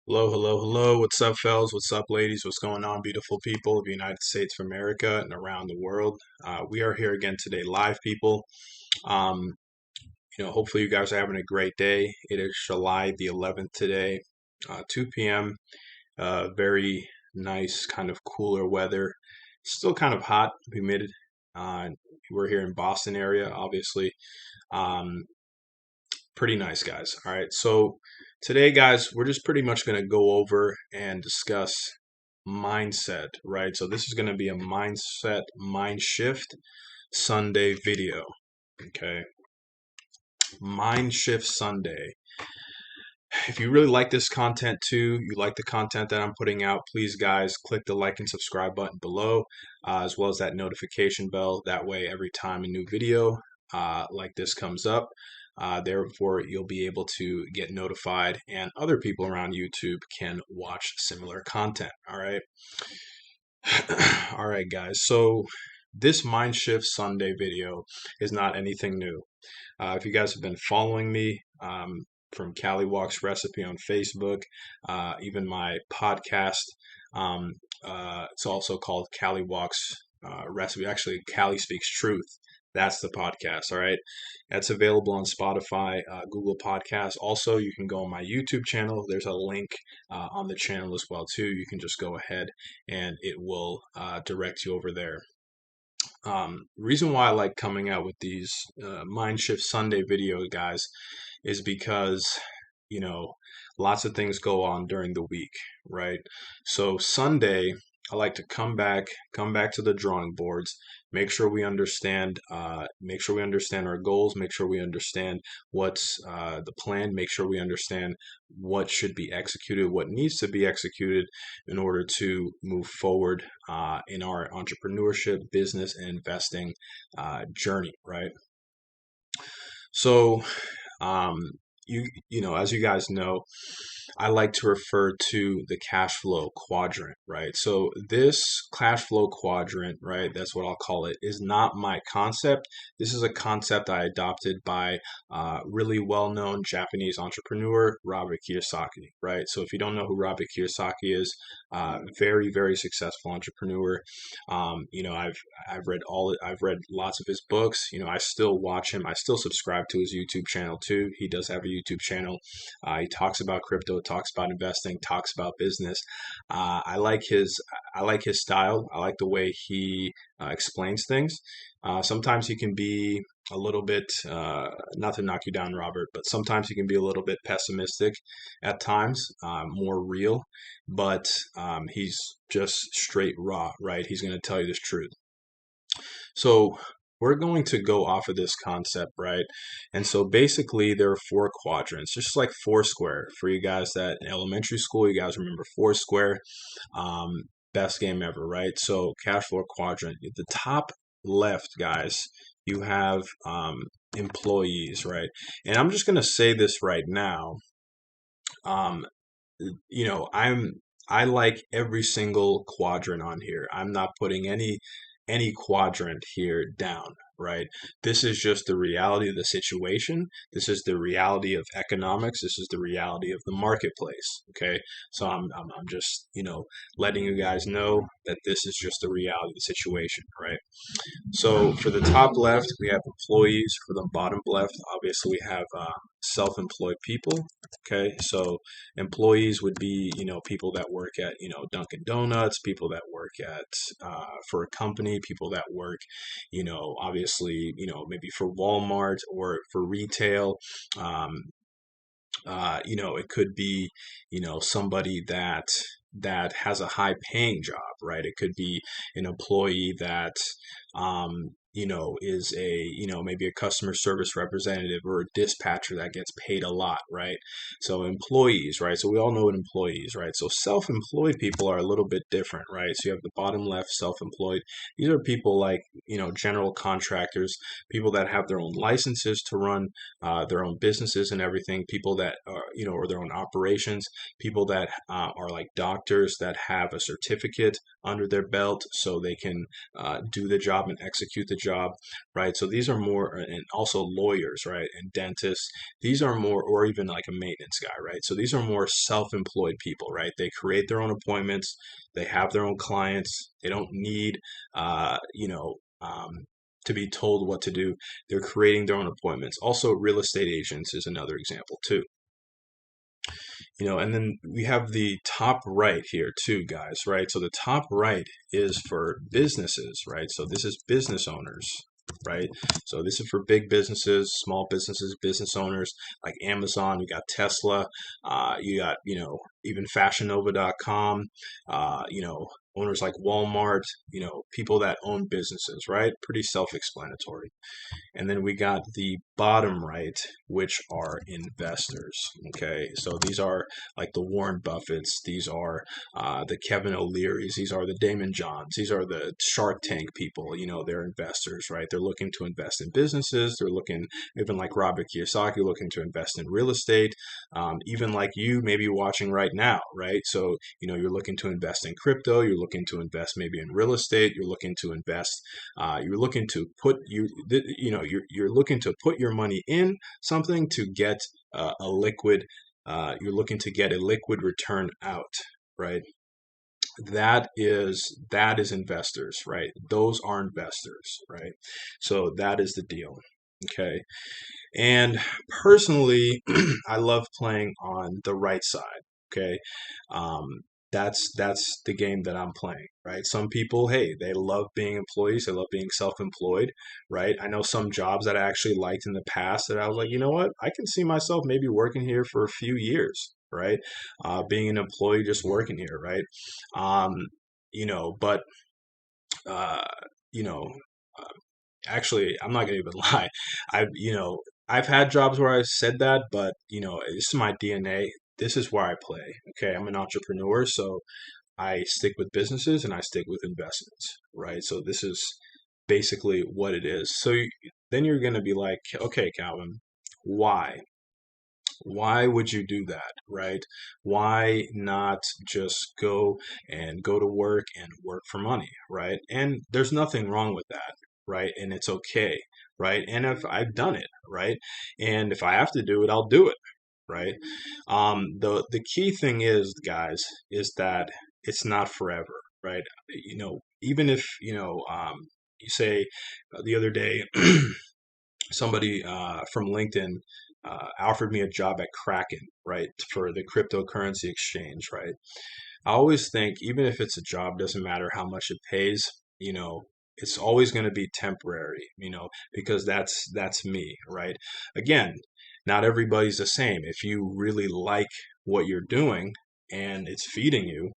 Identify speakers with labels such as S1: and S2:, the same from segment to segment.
S1: Hello, hello, hello. What's up, fellas? What's up, ladies? What's going on, beautiful people of the United States of America and around the world? We are here again today, live, people. Um, hopefully you guys are having a great day. It is July the 11th today, 2 p.m. Very nice, kind of cooler weather. Still kind of hot, humid. Uh, we're here in Boston area, obviously. Um, Pretty nice, guys. All right, so today, guys, we're just pretty much going to go over and discuss mindset, right? So this is going to be a mindset, mind shift Sunday video. Okay, mind shift Sunday. If you really like this content too, you like the content that I'm putting out, please, guys, click the like and subscribe button below, as well as that notification bell. That way, every time a new video like this comes up, therefore, you'll be able to get notified, and other people around YouTube can watch similar content. All right. All right, guys. So this Mindshift Sunday video is not anything new. If you guys have been following me from Cali Walks Recipe on Facebook, even my podcast, um, it's also called Cali Walks Recipe. Actually, Cali Speaks Truth. That's the podcast. All right. That's available on Spotify, Google Podcasts. Also, you can go on my YouTube channel. There's a link on the channel as well too. You can just go ahead and it will direct you over there. Reason why I like coming out with these Mindshift Sunday videos, guys, is because, you know, lots of things go on during the week, right? So Sunday, I like to come back to the drawing boards, make sure we understand our goals, make sure we understand what's the plan, make sure we understand what should be executed, what needs to be executed in order to move forward in our entrepreneurship, business, and investing journey, right? So, um, as you guys know, I like to refer to the cash flow quadrant, right? So this cash flow quadrant, right, that's what I'll call it, is not my concept. This is a concept I adopted by really well-known Japanese entrepreneur Robert Kiyosaki, right? So if you don't know who Robert Kiyosaki is, very, very successful entrepreneur. I've read lots of his books. I still watch him. I still subscribe to his YouTube channel too. He does have a YouTube channel. He talks about crypto, talks about investing, talks about business. I like his style. I like the way he explains things. Sometimes he can be a little bit, not to knock you down, Robert, but sometimes he can be a little bit pessimistic at times, more real, but he's just straight raw, right? He's going to tell you the truth. So we're going to go off of this concept, right? And so basically there are four quadrants, just like Foursquare. For you guys that in elementary school, you guys remember Foursquare, best game ever, right? So cash flow quadrant, at the top left, guys, you have employees, right? And I'm just going to say this right now. Um, I like every single quadrant on here. I'm not putting any quadrant here down, right? This is just the reality of the situation. This is the reality of economics. This is the reality of the marketplace. Okay, so I'm just letting you guys know that this is just the reality of the situation, right? So for the top left, we have employees. For the bottom left, obviously we have self-employed people. Okay, so employees would be people that work at Dunkin' Donuts, people that work at for a company, people that work obviously maybe for Walmart or for retail. It could be somebody that has a high paying job, right? It could be an employee that is a maybe a customer service representative or a dispatcher that gets paid a lot, right? So employees, right? So we all know what employees, right? So self-employed people are a little bit different, right? So you have the bottom left, self-employed. These are people like general contractors, people that have their own licenses to run their own businesses and everything, people that are or their own operations, people that are like doctors that have a certificate under their belt so they can do the job and execute the job, right? So these are more, and also lawyers, right? And dentists. These are more, or even like a maintenance guy, right? So these are more self-employed people, right? They create their own appointments. They have their own clients. They don't need, to be told what to do. They're creating their own appointments. Also, real estate agents is another example too. And then we have the top right here too, guys, right? So the top right is for businesses, right? So this is business owners, right? So this is for big businesses, small businesses, business owners like Amazon. You got Tesla, you got, even fashionnova.com, owners like Walmart, people that own businesses, right? Pretty self-explanatory. And then we got the bottom right, which are investors. Okay, so these are like the Warren Buffetts, these are the Kevin O'Learys, these are the Damon Johns, these are the Shark Tank people. They're investors, right? They're looking to invest in businesses. They're looking, even like Robert Kiyosaki, looking to invest in real estate. Even like you, maybe watching right now, right? So you're looking to invest in crypto. You're looking to invest maybe in real estate. You're looking to invest. You're looking to put you're looking to put your money in something to get a liquid. You're looking to get a liquid return out, right? That is investors, right? Those are investors, right? So that is the deal. Okay. And personally, I love playing on the right side. Okay. Um, that's the game that I'm playing, right? Some people, hey, they love being employees, they love being self-employed, right? I know some jobs that I actually liked in the past that I was like, you know what, I can see myself maybe working here for a few years, right? Being an employee, just working here, right? Um, but uh, you know, uh, actually, I'm not gonna even lie. I've had jobs where I said that, but this is my DNA. This is where I play. Okay, I'm an entrepreneur, so I stick with businesses and I stick with investments, right? So this is basically what it is. So then you're gonna be like, okay, Calvin, why? Why would you do that, right? Why not just go to work and work for money, right? And there's nothing wrong with that, right? And it's okay, right? And if I've done it, right? And if I have to do it, I'll do it, right? The key thing is, guys, is that it's not forever, right? Even if you say the other day somebody from LinkedIn offered me a job at Kraken, right, for the cryptocurrency exchange, right? I always think, even if it's a job, doesn't matter how much it pays, it's always going to be temporary, because that's me, right? Again, not everybody's the same. If you really like what you're doing and it's feeding you,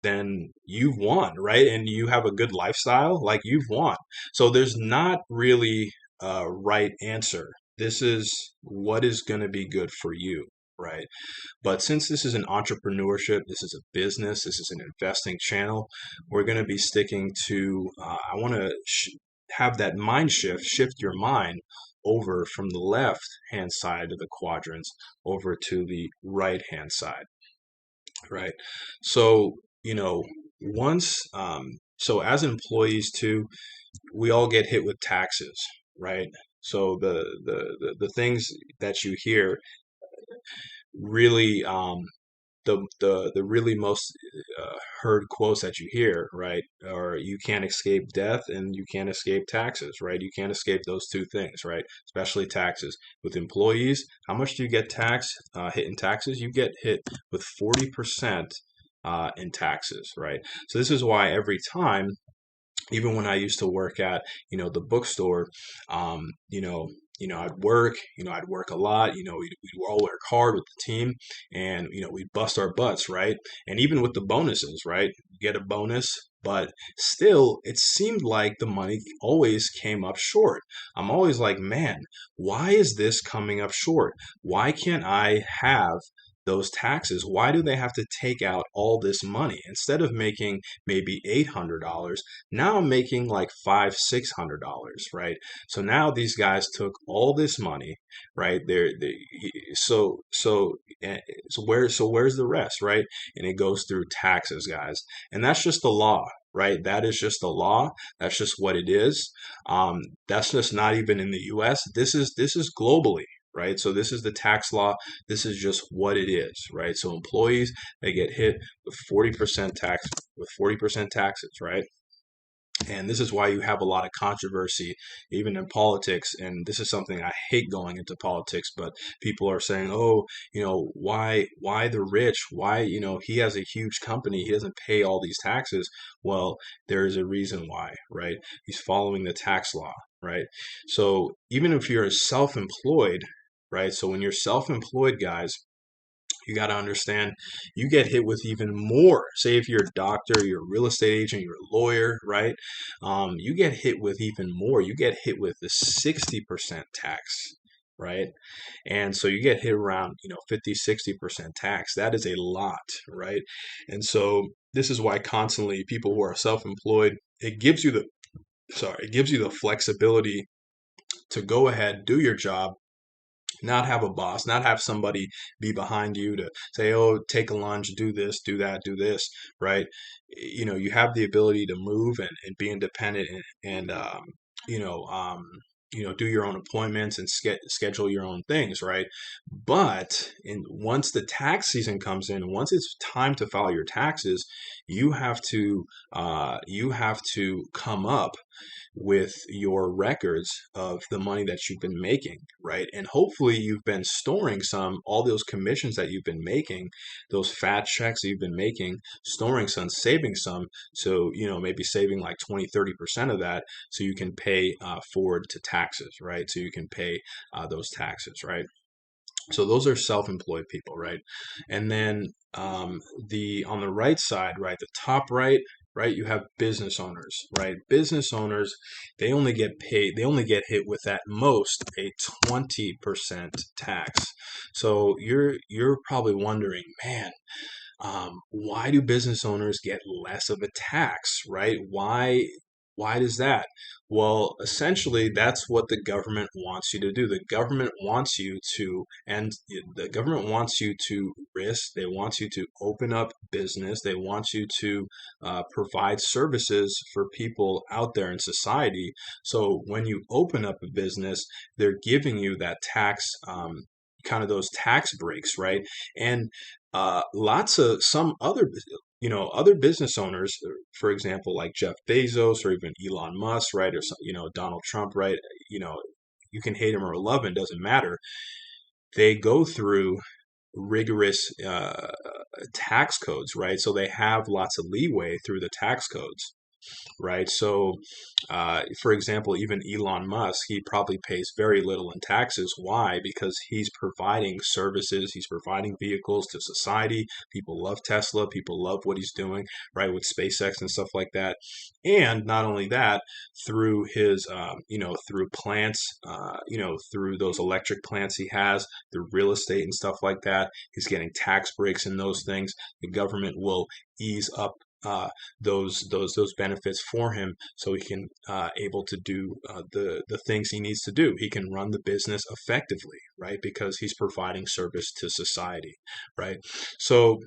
S1: then you've won, right? And you have a good lifestyle, like you've won. So there's not really a right answer. This is what is going to be good for you, right? But since this is an entrepreneurship, this is a business, this is an investing channel, we're going to be sticking to, I want to have that mind shift your mind over from the left hand side of the quadrants over to the right hand side, right? So, once, so as employees too, we all get hit with taxes, right? So the things that you hear really, the really most heard quotes that you hear, right, are you can't escape death and you can't escape taxes, right? You can't escape those two things, right? Especially taxes. With employees, how much do you get hit in taxes? You get hit with 40% in taxes, right? So this is why every time, even when I used to work at, the bookstore, um, you know, I'd work a lot, we'd all work hard with the team and, we'd bust our butts, right? And even with the bonuses, right? You get a bonus, but still, it seemed like the money always came up short. I'm always like, man, why is this coming up short? Why can't I have those taxes? Why do they have to take out all this money? Instead of making maybe $800, now I'm making like $600, right? So now these guys took all this money, right? Eh, so where's the rest, right? And it goes through taxes, guys. And that's just the law, right? That is just the law. That's just what it is. That's just not even in the U.S. This is globally, right? So this is the tax law. This is just what it is, right? So employees, they get hit with 40% tax, with 40% taxes, right? And this is why you have a lot of controversy, even in politics. And this is something I hate going into politics, but people are saying, oh, why the rich? Why, he has a huge company. He doesn't pay all these taxes. Well, there is a reason why, right? He's following the tax law, right? So even if you're self-employed, right? So when you're self-employed, guys, you got to understand you get hit with even more. Say if you're a doctor, you're a real estate agent, you're a lawyer, right? You get hit with even more. You get hit with the 60% tax, right? And so you get hit around 50, 60% tax. That is a lot, right? And so this is why constantly people who are self-employed, it gives you the flexibility to go ahead, do your job, not have a boss, not have somebody be behind you to say, oh, take a lunch, do this, do that, do this, right? You have the ability to move and be independent and you know, um, do your own appointments and schedule your own things, right? But once the tax season comes in, once it's time to file your taxes, you have to come up with your records of the money that you've been making, right? And hopefully you've been storing all those commissions that you've been making, those fat checks that you've been making, storing some, saving some. So, maybe saving like 20, 30% of that so you can pay forward to taxes, right? So you can pay those taxes, right? So those are self-employed people, right? And then the on the right side, right, the top right, you have business owners, right? Business owners, they only get hit with at most a 20% tax. So you're probably wondering, man, why do business owners get less of a tax, right? Why does that? Well, essentially, that's what the government wants you to do. The government wants you to risk. They want you to open up business. They want you to provide services for people out there in society. So when you open up a business, they're giving you that tax, kind of those tax breaks, right? And lots of some other business owners, for example, like Jeff Bezos or even Elon Musk, right, or some, Donald Trump, right, you know, you can hate him or love him, doesn't matter. They go through rigorous tax codes, right? So they have lots of leeway through the tax codes, right? So, for example, even Elon Musk, he probably pays very little in taxes. Why? Because he's providing services, he's providing vehicles to society. People love Tesla, people love what he's doing, right, with SpaceX and stuff like that. And not only that, through his, through plants, through those electric plants he has, through real estate and stuff like that, he's getting tax breaks and those things. The government will ease up those benefits for him, so he can able to do the things he needs to do. He can run the business effectively, right? Because he's providing service to society, right? So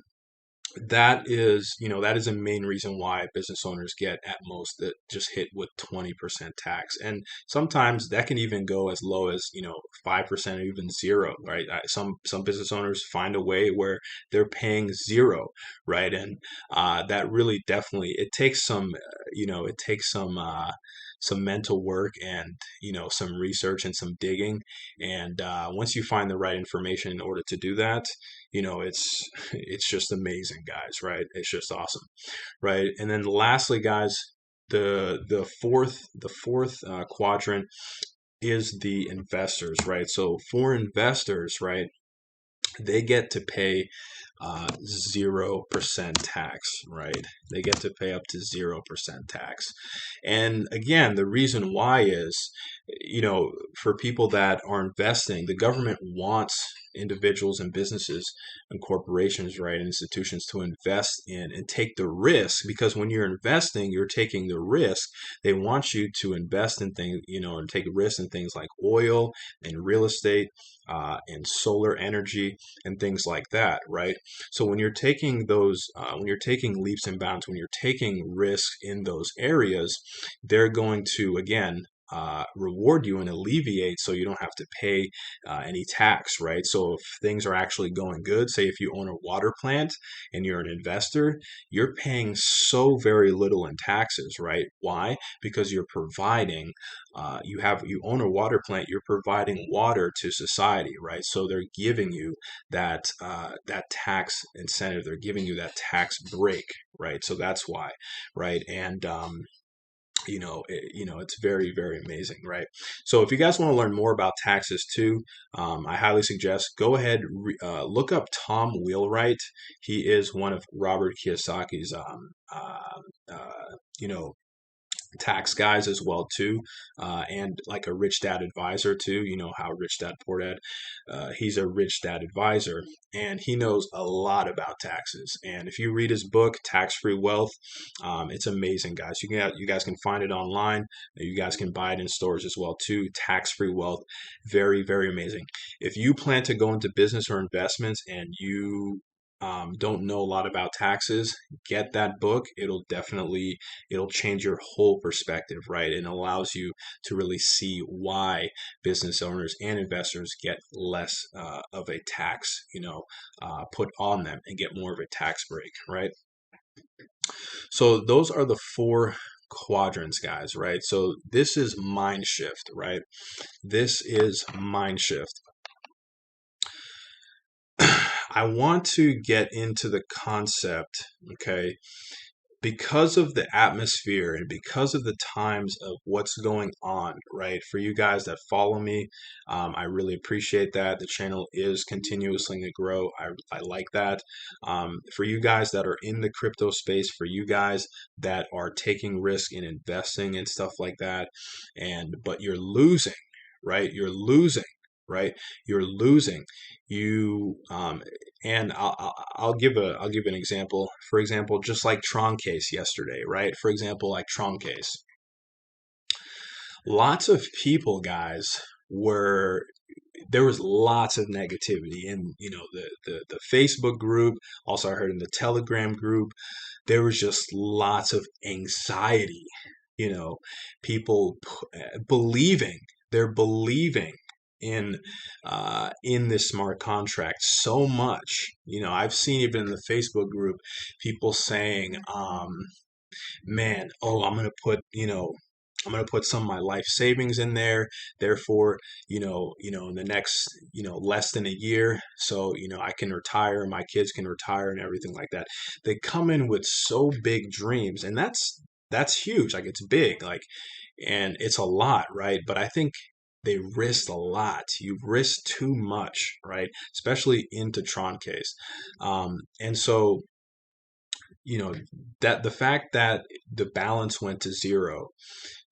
S1: that is a main reason why business owners get at most that just hit with 20% tax, and sometimes that can even go as low as 5% or even zero, right? Some business owners find a way where they're paying zero, right? And that really definitely it takes some mental work and some research and some digging, and once you find the right information in order to do that, it's just amazing, guys, right? It's just awesome, right? And then lastly, guys, the fourth quadrant is the investors, right? So for investors, right, they get to pay 0% tax, right? They get to pay up to 0% tax. And again, the reason why is, for people that are investing, the government wants individuals and businesses and corporations, right, institutions to invest in and take the risk, because when you're investing, you're taking the risk. They want you to invest in things, and take risks in things like oil and real estate, and solar energy and things like that, right? So when you're taking when you're taking leaps and bounds, when you're taking risks in those areas, they're going to, again, reward you and alleviate, so you don't have to pay any tax, right? So if things are actually going good, say if you own a water plant and you're an investor, you're paying so very little in taxes, right? Why? Because you're providing, you own a water plant, you're providing water to society, right? So they're giving you that tax incentive, they're giving you that tax break, right? So that's why, right? And it's very, very amazing, right? So if you guys want to learn more about taxes too, I highly suggest go ahead, look up Tom Wheelwright. He is one of Robert Kiyosaki's you know tax guys as well too, and like a rich dad advisor too. You know how rich dad poor dad, he's a rich dad advisor, and he knows a lot about taxes. And if you read his book Tax Free Wealth, it's amazing, guys. You guys can find it online, you guys can buy it in stores as well too. Tax Free Wealth, very, very amazing. If you plan to go into business or investments and you don't know a lot about taxes, get that book. It'll change your whole perspective, right? And allows you to really see why business owners and investors get less of a tax, put on them, and get more of a tax break, right? So those are the four quadrants, guys, right? So this is Mindshift, right? This is Mindshift. I want to get into the concept, okay, because of the atmosphere and because of the times of what's going on, right? For you guys that follow me, I really appreciate that. The channel is continuously to grow. I like that. For you guys that are in the crypto space, for you guys that are taking risk in investing and stuff like that, but you're losing, right? You're losing, right? You're losing. You and I'll give an example. For example, just like troncase yesterday, right? For example, like troncase. Lots of people, guys, were there was lots of negativity in the Facebook group. Also, I heard in the Telegram group, there was just lots of anxiety. People believing, they're believing in this smart contract so much. I've seen even in the Facebook group people saying, man, oh, I'm gonna put some of my life savings in there. Therefore, in the next, less than a year, so I can retire, my kids can retire, and everything like that. They come in with so big dreams, and that's huge. Like, it's big, like, and it's a lot, right? But I think they risked a lot. You risk too much, right? Especially into troncase. And so, you know, that the fact that the balance went to zero,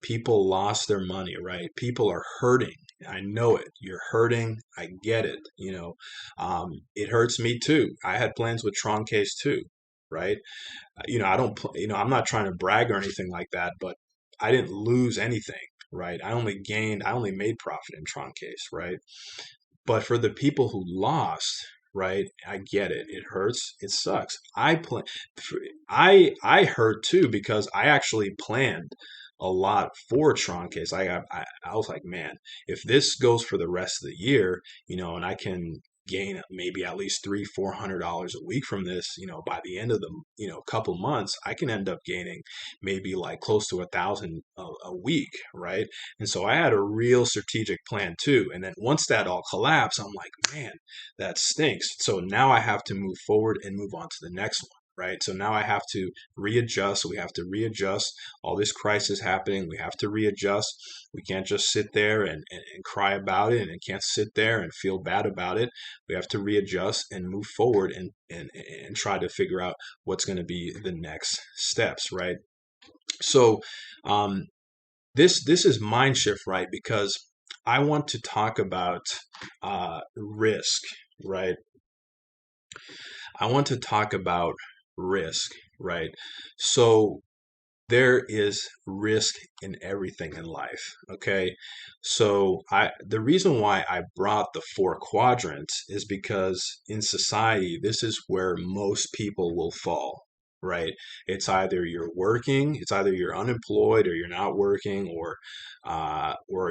S1: people lost their money, right? People are hurting. I know it. You're hurting. I get it. It hurts me too. I had plans with troncase too, right? I don't, I'm not trying to brag or anything like that, but I didn't lose anything, right? I only made profit in troncase, right? But for the people who lost, right? I get it. It hurts. It sucks. I hurt too, because I actually planned a lot for troncase. I was like, man, if this goes for the rest of the year, and I can gain maybe at least $300-400 a week from this, by the end of the couple months, I can end up gaining maybe like close to 1,000 a week, right? And so I had a real strategic plan too. And then once that all collapsed, I'm like, man, that stinks. So now I have to move forward and move on to the next one. right? So now I have to readjust. We have to readjust. All this crisis happening, we have to readjust. We can't just sit there and cry about it, and can't sit there and feel bad about it. We have to readjust and move forward and try to figure out what's going to be the next steps, right? So um, this is mind shift, right? Because I want to talk about risk, right? I want to talk about risk, right? So there is risk in everything in life, okay? So the reason why I brought the four quadrants is because in society this is where most people will fall, right? It's either you're working, it's either you're unemployed or you're not working, or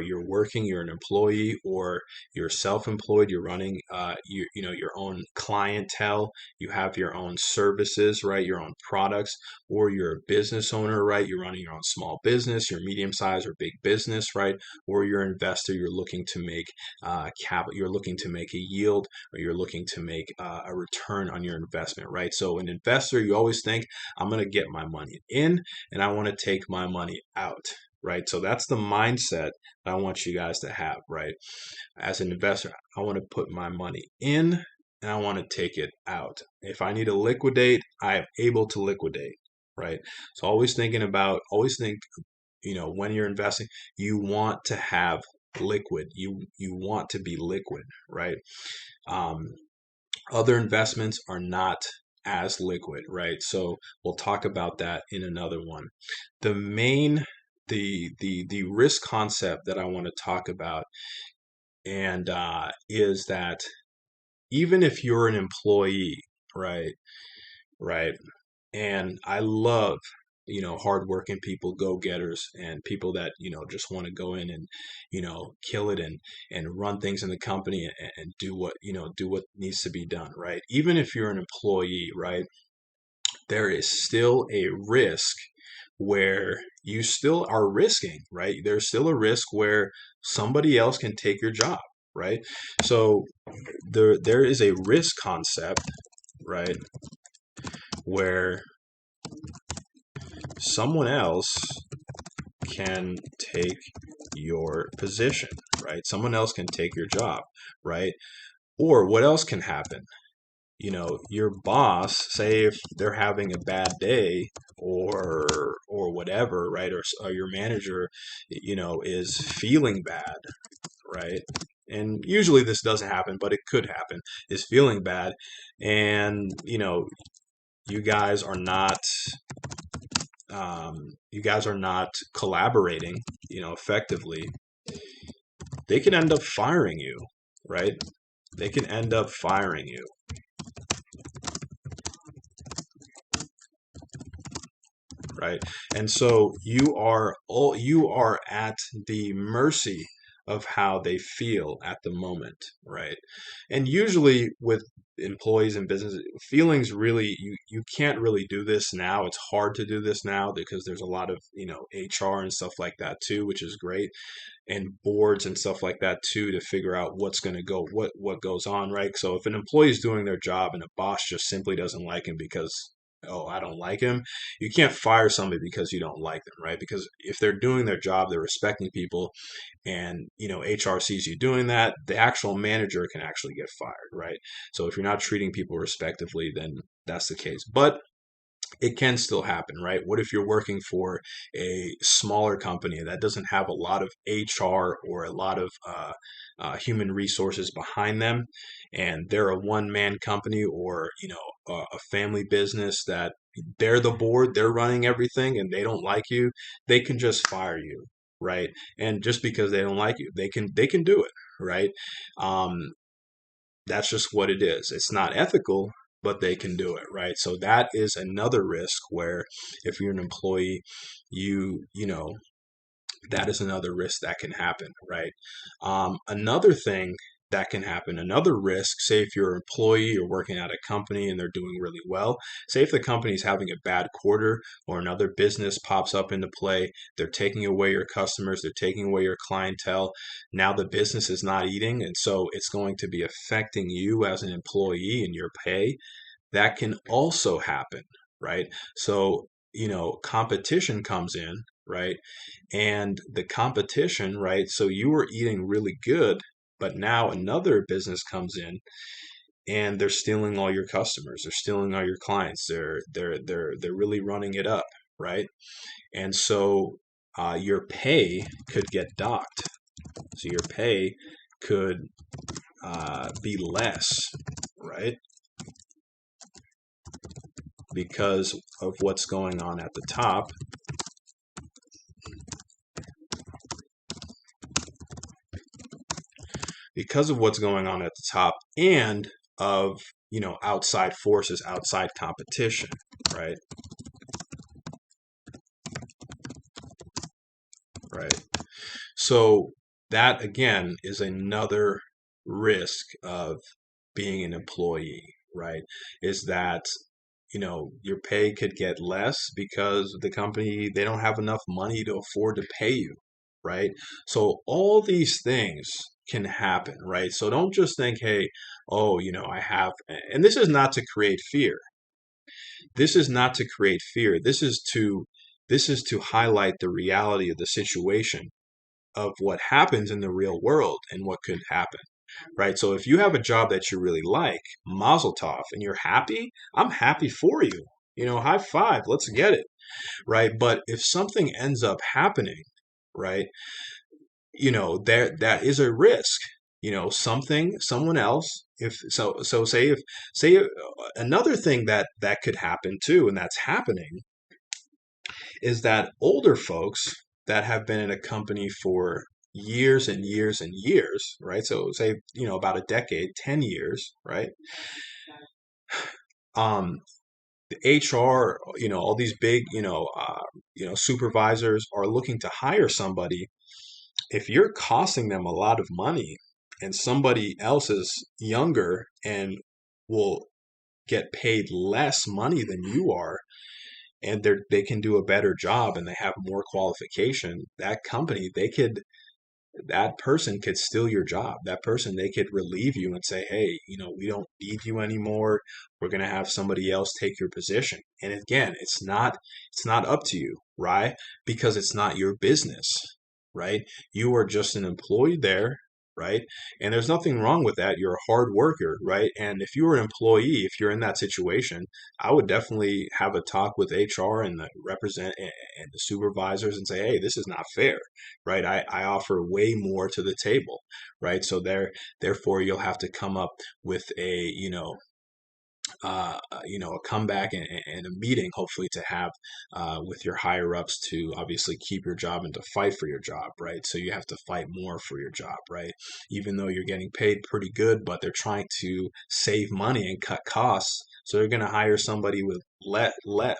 S1: you're working, you're an employee, or you're self-employed, you're running your own clientele, you have your own services, right? Your own products, or you're a business owner, right? You're running your own small business, your medium size or big business, right? Or you're an investor, you're looking to make capital, you're looking to make a yield, or you're looking to make a return on your investment, right? So an investor, you always think, I'm going to get my money in and I want to take my money out, right? So that's the mindset that I want you guys to have, right? As an investor, I want to put my money in and I want to take it out. If I need to liquidate, I am able to liquidate, right? So always think, when you're investing, you want to have liquid. You want to be liquid, right? Um, Other investments are not as liquid, right? So we'll talk about that in another one. The main the risk concept that I want to talk about and is that even if you're an employee, right, right, and I love hardworking people, go-getters, and people that just want to go in and kill it and run things in the company and do what needs to be done, right? Even if you're an employee, right, there is still a risk where you still are risking, right? There's still a risk where somebody else can take your job, right? So there is a risk concept, right, where someone else can take your position, right? Someone else can take your job, right? Or what else can happen? Your boss, say if they're having a bad day or whatever, right? Or your manager, is feeling bad, right? And usually this doesn't happen, but it could happen, is feeling bad. And, you guys are not collaborating, effectively. They can end up firing you, right? They can end up firing you, right? And so you are at the mercy of how they feel at the moment, right? And usually with employees and business, feelings really, you can't really do this now. It's hard to do this now because there's a lot of HR and stuff like that too, which is great, and boards and stuff like that too, to figure out what's going to go, what goes on, right? So if an employee is doing their job and a boss just simply doesn't like him because, oh, I don't like him, you can't fire somebody because you don't like them, right? Because if they're doing their job, they're respecting people, and HR sees you doing that, the actual manager can actually get fired, right? So if you're not treating people respectively, then that's the case. But it can still happen, right? What if you're working for a smaller company that doesn't have a lot of HR or a lot of human resources behind them, and they're a one-man company, or a family business that they're the board, they're running everything, and they don't like you, they can just fire you, right? And just because they don't like you, they can do it, right? Um, that's just what it is. It's not ethical, but they can do it, right? So that is another risk where if you're an employee, that is another risk that can happen, right? Another thing that can happen, another risk, say if you're an employee, you're working at a company and they're doing really well. Say if the company is having a bad quarter or another business pops up into play, they're taking away your customers, they're taking away your clientele. Now the business is not eating, and so it's going to be affecting you as an employee and your pay. that can also happen, right? So, competition comes in, right? And the competition, right? So you were eating really good, but now another business comes in and they're stealing all your customers, they're stealing all your clients, they're really running it up, right? And so your pay could get docked. So your pay could be less, right? Because of what's going on at the top. Because of what's going on at the top and of, outside forces, outside competition, right? Right. So that again is another risk of being an employee, right? Is that your pay could get less because the company, they don't have enough money to afford to pay you, right? So all these things can happen, right? So don't just think, hey, oh, I have, and this is not to create fear. This is not to create fear. This is to highlight the reality of the situation of what happens in the real world and what could happen, right? So if you have a job that you really like, mazel tov, and you're happy, I'm happy for you. High five, let's get it, right? But if something ends up happening, right, there that is a risk. Someone else, if so say another thing that could happen too, and that's happening, is that older folks that have been in a company for years and years and years, right? So say, about a decade, 10 years, right? Um, the HR, all these big, supervisors are looking to hire somebody. If you're costing them a lot of money and somebody else is younger and will get paid less money than you are, and they can do a better job and they have more qualification, that company, that person could steal your job. That person, they could relieve you and say, hey, we don't need you anymore. We're going to have somebody else take your position. And again, it's not up to you, right? Because it's not your business, right? You are just an employee there, right? And there's nothing wrong with that. You're a hard worker, right? And if you're an employee, if you're in that situation, I would definitely have a talk with HR and the supervisors and say, hey, this is not fair, right? I offer way more to the table, right? So therefore you'll have to come up with a comeback and a meeting, hopefully to have with your higher ups to obviously keep your job and to fight for your job, right? So you have to fight more for your job, right? Even though you're getting paid pretty good, but they're trying to save money and cut costs, so they're going to hire somebody with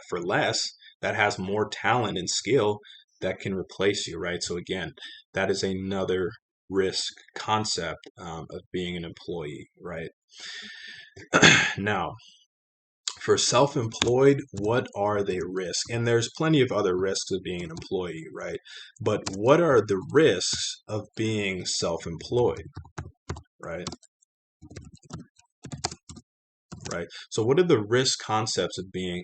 S1: for less that has more talent and skill that can replace you, right? So again, that is another risk concept of being an employee, right? Now, for self-employed, what are the risks? And there's plenty of other risks of being an employee, right? But what are the risks of being self-employed, right? Right. So what are the risk concepts of being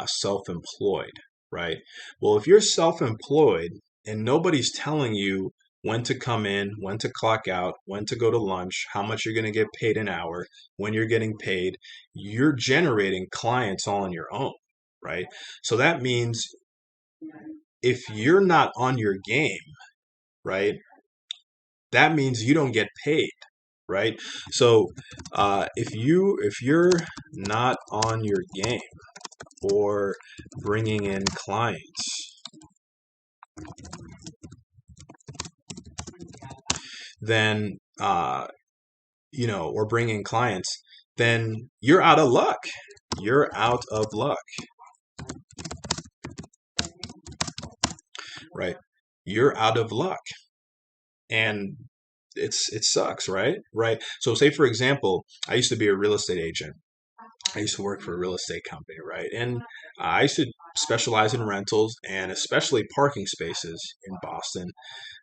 S1: self-employed, right? Well, if you're self-employed and nobody's telling you when to come in, when to clock out, when to go to lunch, how much you're going to get paid an hour, when you're getting paid, you're generating clients all on your own, right? So that means if you're not on your game, right, that means you don't get paid, right? So if you're not on your game or bringing in clients, then or bringing clients, then you're out of luck. You're out of luck, right? You're out of luck, and it sucks, right? Right. So say for example, I used to be a real estate agent, I used to work for a real estate company, right? And I used to specialize in rentals and especially parking spaces in Boston.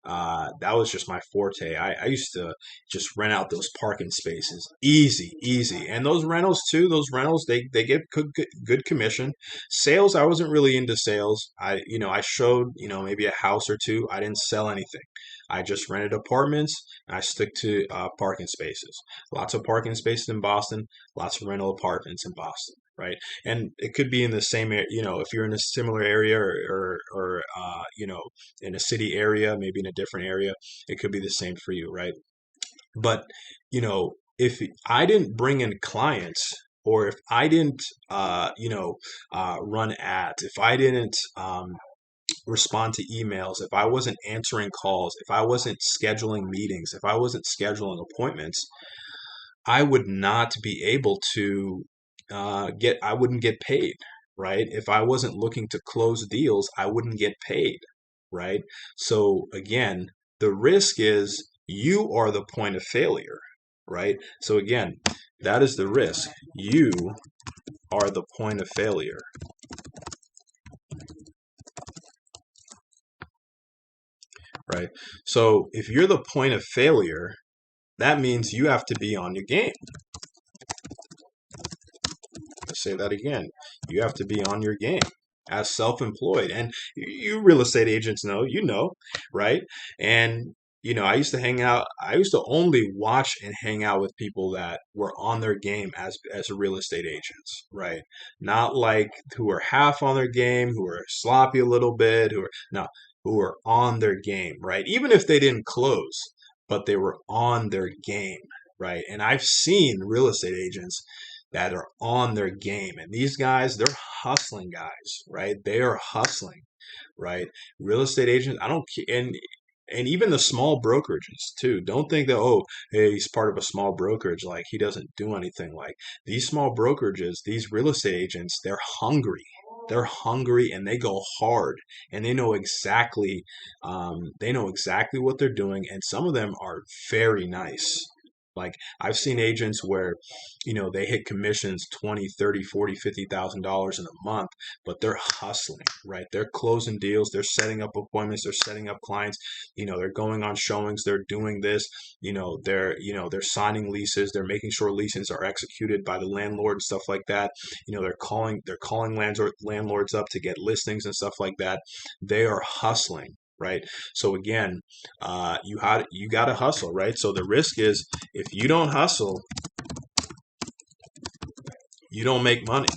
S1: That was just my forte. I used to just rent out those parking spaces, easy, easy. And those rentals too. Those rentals they get good commission. Sales, I wasn't really into sales. I showed maybe a house or two. I didn't sell anything. I just rented apartments. And I stick to parking spaces. Lots of parking spaces in Boston. Lots of rental apartments in Boston. Right, and it could be in the same, if you're in a similar area or in a city area, maybe in a different area, it could be the same for you, right? But, if I didn't bring in clients or if I didn't, run ads, if I didn't respond to emails, if I wasn't answering calls, if I wasn't scheduling meetings, if I wasn't scheduling appointments, I would not be able to I wouldn't get paid, right? If I wasn't looking to close deals, I wouldn't get paid, right? So again, the risk is you are the point of failure, right? So again, that is the risk. You are the point of failure, right? So if you're the point of failure, that means you have to be on your game. Let's say that again. You have to be on your game as self-employed. And you real estate agents know, right? And I used to only watch and hang out with people that were on their game as real estate agents, right? Not like who are half on their game, who are sloppy a little bit, who are on their game, right? Even if they didn't close, but they were on their game, right? And I've seen real estate agents that are on their game. And these guys, they're hustling guys, right? They are hustling, right? Real estate agents, I don't and even the small brokerages too. Don't think that, oh, hey, he's part of a small brokerage, like he doesn't do anything. Like these small brokerages, these real estate agents, they're hungry. They're hungry and they go hard and they know exactly what they're doing. And some of them are very nice. Like I've seen agents where, they hit commissions 20, 30, 40, $50,000 in a month, but they're hustling, right? They're closing deals, they're setting up appointments, they're setting up clients, they're going on showings, they're doing this, they're signing leases, they're making sure leases are executed by the landlord and stuff like that. They're calling landlords up to get listings and stuff like that. They are hustling. Right. So again, you got to hustle, right? So the risk is if you don't hustle, you don't make money,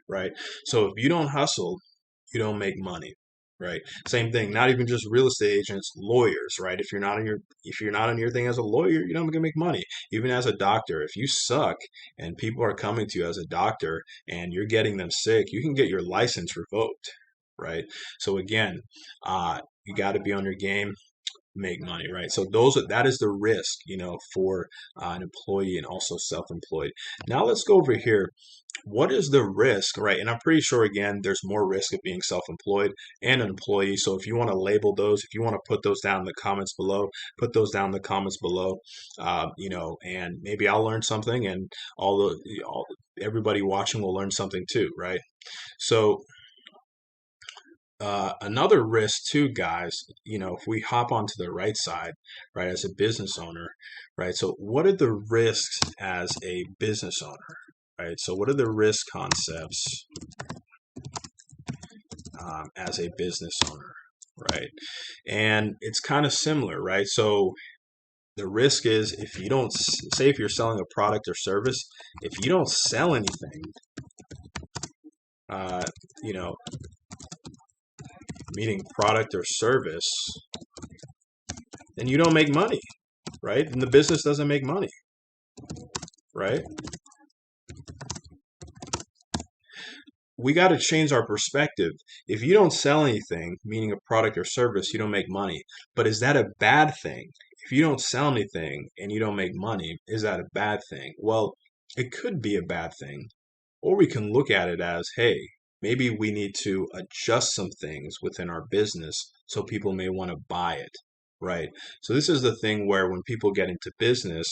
S1: right? So if you don't hustle, you don't make money, right? Same thing, not even just real estate agents, lawyers, right? If you're not on your thing as a lawyer, you're not gonna make money. Even as a doctor, if you suck and people are coming to you as a doctor and you're getting them sick, you can get your license revoked, right? So again, you got to be on your game, make money, right? So that is the risk, for an employee and also self-employed. Now let's go over here. What is the risk, right? And I'm pretty sure again, there's more risk of being self-employed and an employee. So if you want to label those, if you want to put those down in the comments below, put those down in the comments below. And maybe I'll learn something, and everybody watching will learn something too, right? So another risk too, guys, if we hop onto the right side, right, as a business owner, right? So what are the risks as a business owner, right? So what are the risk concepts as a business owner, right? And it's kind of similar, right? So the risk is if you don't, say if you're selling a product or service, if you don't sell anything, uh, you know, meaning product or service, then you don't make money, right? And the business doesn't make money, right? We got to change our perspective. If you don't sell anything, meaning a product or service, you don't make money. But is that a bad thing? If you don't sell anything and you don't make money, is that a bad thing? Well, it could be a bad thing. Or we can look at it as, hey, maybe we need to adjust some things within our business so people may want to buy it. right? So this is the thing where when people get into business,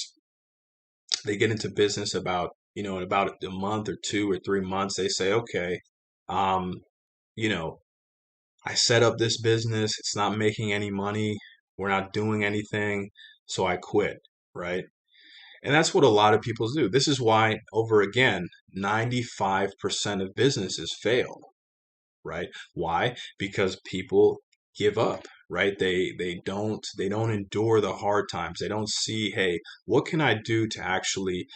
S1: they get into business about, in about a month or 2 or 3 months, they say, okay, um, you know, I set up this business, it's not making any money, we're not doing anything, so I quit, right? And that's what a lot of people do. This is why, over again, 95% of businesses fail, right? Why? Because people give up, right? They don't endure the hard times. They don't see, hey, what can I do to actually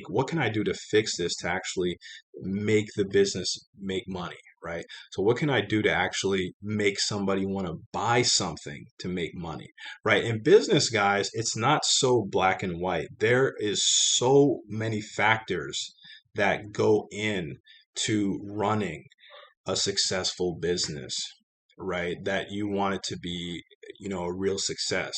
S1: what can I do to fix this to actually make the business make money, right? So what can I do to actually make somebody want to buy something to make money, right? In business, guys, it's not so black and white. There is so many factors that go in to running a successful business, right? That you want it to be, a real success,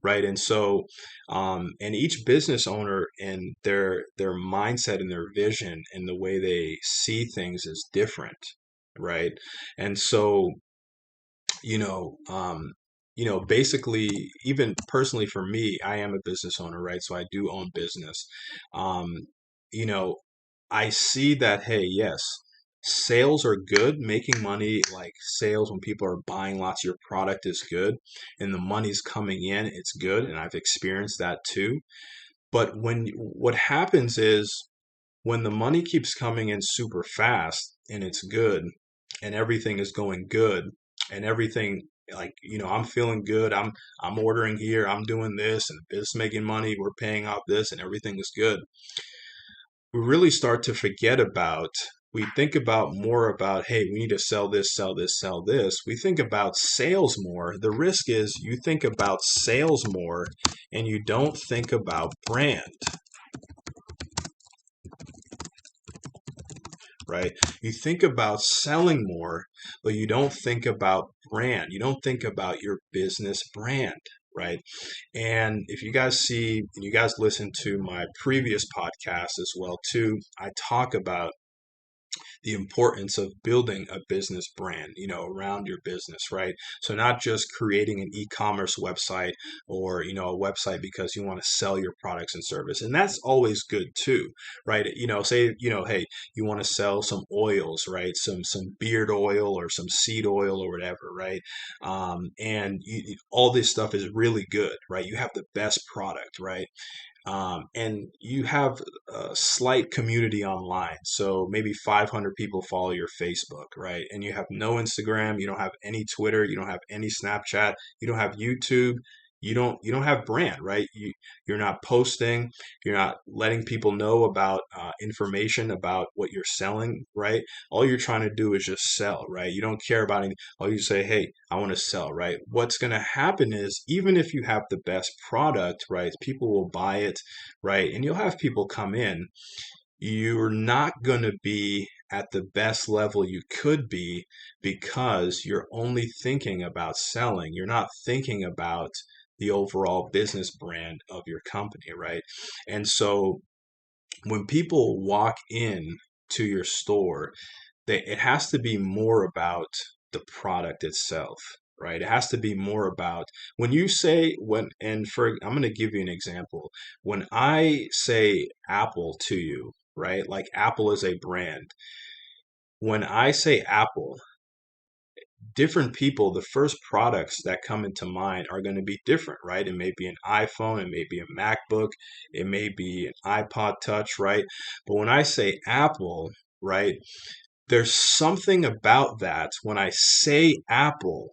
S1: right? And so, and each business owner and their mindset and their vision and the way they see things is different, right? And so, you know, um, basically, even personally for me, I am a business owner, right? So I do own business. Um, you know, I see that, hey, yes, sales are good. Making money, like sales, when people are buying lots of your product is good, and the money's coming in, it's good. And I've experienced that too. But what happens is when the money keeps coming in super fast and it's good and everything is going good and everything, like, I'm feeling good, I'm ordering here, I'm doing this, and the business making money, we're paying off this, and everything is good, we really start to forget about, we think about more about, hey, we need to sell this, sell this, sell this. We think about sales more. The risk is you think about sales more and you don't think about brand, right? You think about selling more, but you don't think about brand. You don't think about your business brand, right? And if you guys see, and you guys listen to my previous podcast as well too, I talk about the importance of building a business brand, around your business, right? So not just creating an e-commerce website or, a website because you want to sell your products and service. And that's always good too, right? Say, hey, you want to sell some oils, right? Some beard oil or some seed oil or whatever, right? And all this stuff is really good, right? You have the best product, right? And you have a slight community online. So maybe 500 people follow your Facebook, right? And you have no Instagram, you don't have any Twitter, you don't have any Snapchat, you don't have YouTube, you don't have brand, right? You're not posting, you're not letting people know about information about what you're selling, right? All you're trying to do is just sell, right? You don't care about anything. All you say, hey, I want to sell, right? What's going to happen is, even if you have the best product, right, people will buy it, right? And you'll have people come in. You're not going to be at the best level you could be because you're only thinking about selling. You're not thinking about the overall business brand of your company, right? And so when people walk in to your store, it has to be more about the product itself, right? It has to be more about, when you say, I'm going to give you an example. When I say Apple to you, right? Like Apple is a brand. When I say Apple, different people, the first products that come into mind are going to be different, right? It may be an iPhone, it may be a MacBook, it may be an iPod Touch, right? But when I say Apple, right, there's something about that. When I say Apple,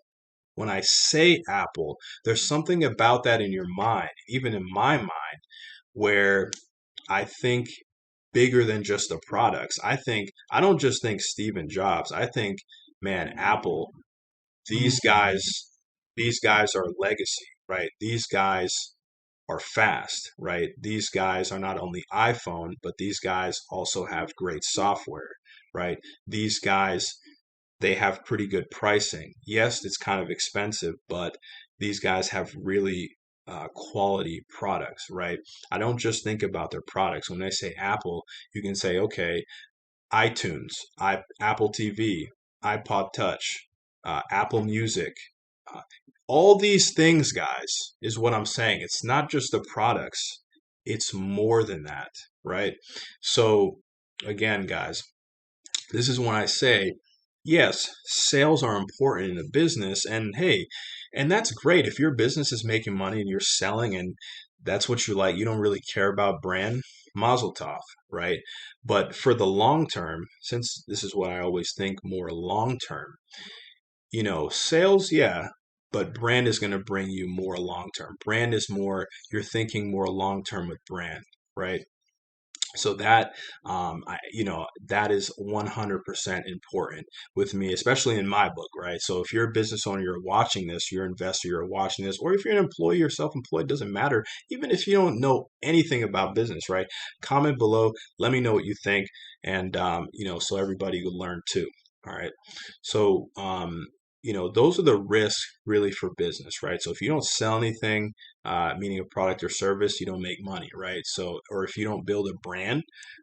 S1: there's something about that in your mind, even in my mind, where I think bigger than just the products. I don't just think Stephen Jobs. I think, man, Apple, these guys, these guys are legacy, right? These guys are fast, right? These guys are not only iPhone, but these guys also have great software, right? These guys, they have pretty good pricing. Yes, it's kind of expensive, but these guys have really quality products, right? I don't just think about their products. When they say Apple, you can say, okay, iTunes, Apple TV, iPod Touch, Apple Music, uh, All these things, guys, is what I'm saying. It's not just the products, it's more than that, right? So, again, guys, this is when I say, yes, sales are important in a business. And hey, and that's great. If your business is making money and you're selling and that's what you like, you don't really care about brand, mazel tov, right? But for the long term, since this is what I always think more long term, sales, yeah, but brand is going to bring you more long term. Brand is more, you're thinking more long term with brand, right? So that, that is 100% important with me, especially in my book, right? So if you're a business owner, you're watching this, you're an investor, you're watching this, or if you're an employee or self-employed, doesn't matter. Even if you don't know anything about business, right? Comment below, let me know what you think, and so everybody will learn too. All right. So, those are the risks really for business, right? So if you don't sell anything, meaning a product or service, you don't make money, right? So, or if you don't build a brand,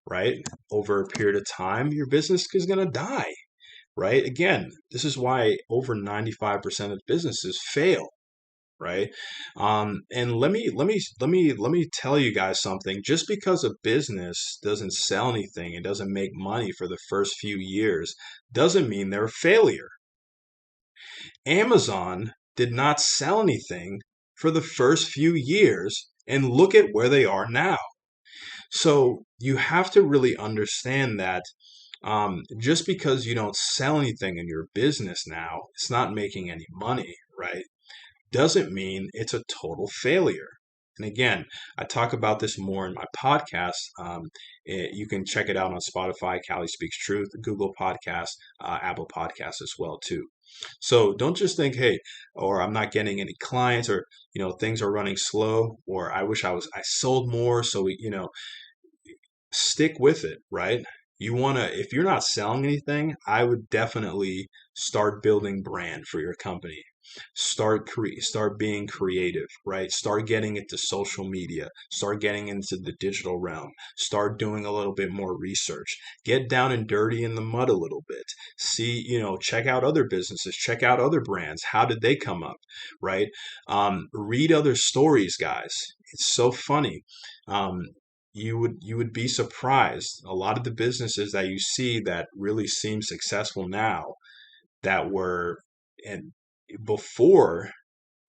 S1: right, over a period of time, your business is going to die, right? Again, this is why over 95% of businesses fail, right? And let me tell you guys something. Just because a business doesn't sell anything and doesn't make money for the first few years, doesn't mean they're a failure. Amazon did not sell anything for the first few years, and look at where they are now. So you have to really understand that just because you don't sell anything in your business now, it's not making any money, right? Doesn't mean it's a total failure. And again, I talk about this more in my podcast. You can check it out on Spotify, Callie Speaks Truth, Google Podcasts, Apple Podcasts as well too. So don't just think, hey, or I'm not getting any clients, or things are running slow, or I sold more. So stick with it, right? If you're not selling anything, I would definitely start building brand for your company. Start being creative, right? Start getting into social media, start getting into the digital realm, start doing a little bit more research, get down and dirty in the mud a little bit. See, check out other businesses, check out other brands. How did they come up, right? Read other stories, guys. It's so funny. You would be surprised. A lot of the businesses that you see that really seem successful now, that were and before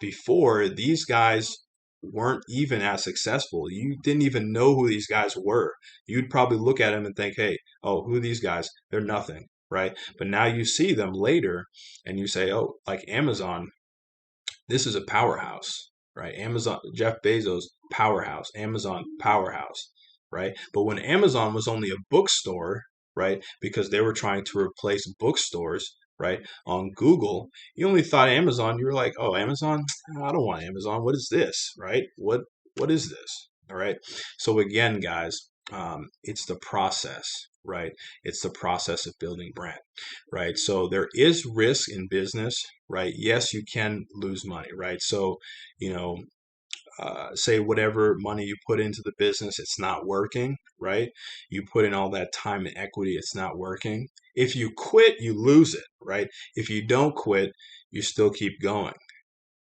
S1: before these guys weren't even as successful. You didn't even know who these guys were. You'd probably look at them and think, hey, oh, who are these guys? They're nothing, right? But now you see them later and you say, oh, like Amazon, this is a powerhouse, right? Amazon, Jeff Bezos, powerhouse. Amazon, powerhouse, right? But when Amazon was only a bookstore, right, because they were trying to replace bookstores, right, on Google, you only thought Amazon. You were like, oh, Amazon, I don't want Amazon. What is this, right? What is this? All right. So again, guys, it's the process, right? It's the process of building brand, right? So there is risk in business, right? Yes, you can lose money, right? So, you know, say whatever money you put into the business, it's not working, right? You put in all that time and equity, it's not working. If you quit, you lose it, right? If you don't quit, you still keep going,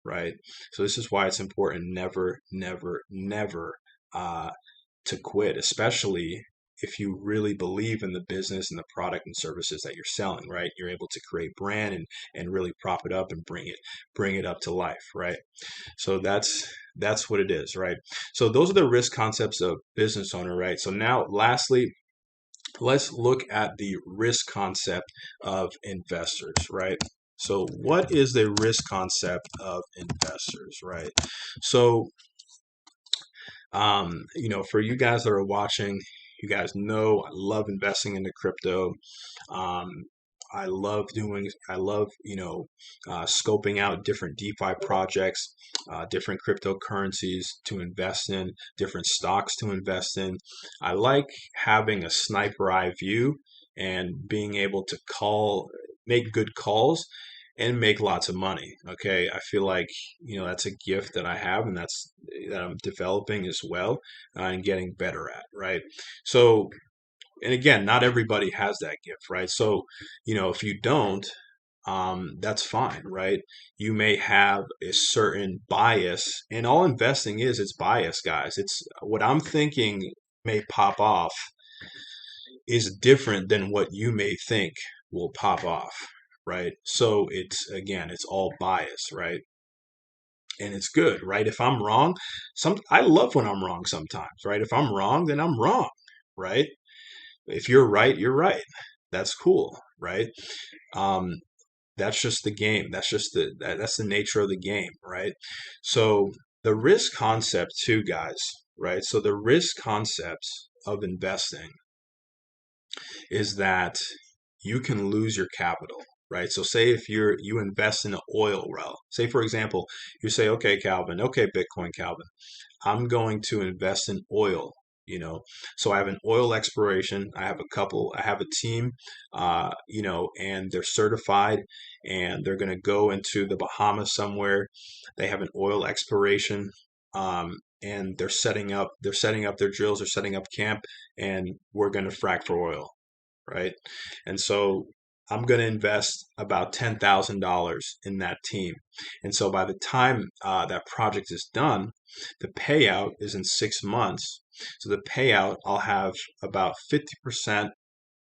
S1: right? So this is why it's important never, never, never to quit, especially if you really believe in the business and the product and services that you're selling, right? You're able to create brand and really prop it up and bring it up to life, right? So that's what it is, right? So those are the risk concepts of business owner, right? So now lastly, let's look at the risk concept of investors, right? So what is the risk concept of investors, right? So for you guys that are watching, you guys know I love investing into crypto. Um, I love, scoping out different DeFi projects, different cryptocurrencies to invest in, different stocks to invest in. I like having a sniper eye view and being able to make good calls and make lots of money. Okay. I feel like, that's a gift that I have and that I'm developing as well, and getting better at, right? So, and again, not everybody has that gift, right? So, if you don't, that's fine, right? You may have a certain bias, and all investing is, it's bias, guys. It's what I'm thinking may pop off is different than what you may think will pop off, right? So it's, again, it's all bias, right? And it's good, right? If I'm wrong, I love when I'm wrong sometimes, right? If I'm wrong, then I'm wrong, right? If you're right, you're right. That's cool, right? Um, that's just the game. That's the nature of the game, right? So the risk concept too, guys, right? So the risk concept of investing is that you can lose your capital, right? So say if you invest in an oil well, say for example, you say, okay, Calvin, okay, Bitcoin Calvin, I'm going to invest in oil. So I have an oil exploration. I have a team, and they're certified, and they're going to go into the Bahamas somewhere. They have an oil exploration, and they're setting up their drills, they're setting up camp, and we're going to frack for oil, right? And so I'm going to invest about $10,000 in that team. And so by the time that project is done, the payout is in 6 months. So the payout, I'll have about 50%,